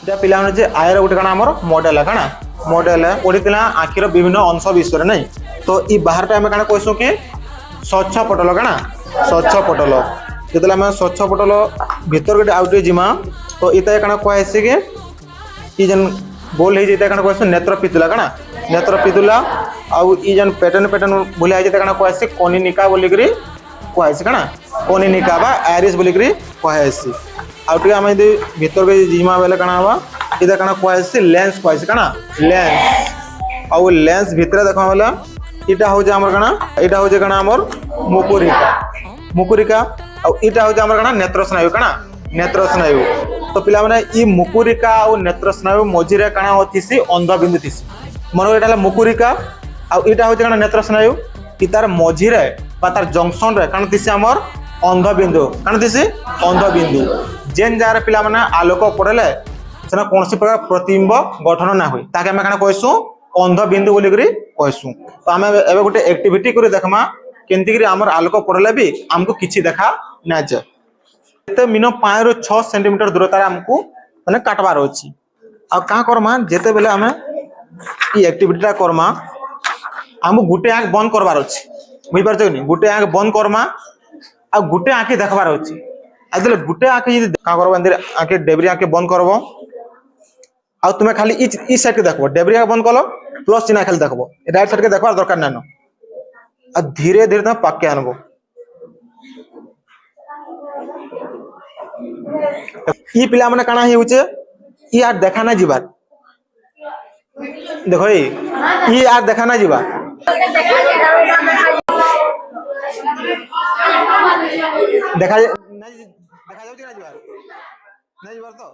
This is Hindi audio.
এটা পিলা মানে যে আয়ের গোটে কাଣା আমার মডেল है काना मॉडल है पढ़ी आखिर विभिन्न अंश विषय नहीं तो ये बाहर आम क्या कहूँ कि स्वच्छ पटल काना स्वच्छ पटल जो आम स्वच्छ पटल भीतर गोटे आउटे जिमा तो इतना क्या कहुसी कि ये जेन गोल है क्या कहूँ नेत्र पितुला काना नेत्र पितुला आउ ये जेन पैटर्न पैटर्न बोलिया क्या कहुसी कनिनिका बोलिक कहुसी काना कनिनिका बा आयरिस बोलिक कहुसी आउटे आम यदि भीतर के जिमा बेले काना हवा इधर काना कहुसी लेंस कहुसी काना लेंस आउ लेंस भितर देखा बेले इटा हूँ आमर काना इटा हूँ काना आमर मुकुरिका मुकुरिका आउ इटा हूँ आमर काना नेत्र स्नायु काना नेत्र स्नायु तो पिला माने ई मुकुरिका और नेत्र स्नायु मझिरे काना होतिसी अंधबिंदु थिसी मन एटा मुकुरिका आउ इटा हूँ काना नेत्र स्नायु इतार मझिरे बा तार जंक्शन रे काना थिसी आमर अंधबिंदु काना थिसी अंधबिंदु जेन जार पिला माने आलोक पड़ेले सेना कोनसी प्रकार प्रतिबिंब गठन ना होई ताके हम काना कहसु अंधबिंदु बोली करी कहसु तो आमे एबे गोटे एक्टिविटी करी देखमा केंति करी हमर आलोक पड़ेले भी हमको किछि देखा ना जाय एते मिनो 5 रु 6 सेंटीमीटर दूरता हमको माने काटबार अछि आ का करमा जेते बेले हमें ई एक्टिविटीटा करमा हम गुटे आंख बंद करबार अछि बुझि पारछ कि गुटे आंख बंद करमा आ गुटे आंख देखबार अछि आदले गुटे आंख यदि का करबो अंदर आंख डेबरी आंख बंद करबो आ तुमे खाली ई साइड के देखबो डेबरी आंख बंद कलो प्लस चिन्ह खाली देखबो राइट साइड के देखबार दरकार नानो आ धीरे धीरे तुम पाके आनबो ई पिला माने काना ही होचे ई आर देखा ना जीवार देखो ई आर देखा ना जीवा देखा देखा जाउची ना जीवार नहीं जीवार तो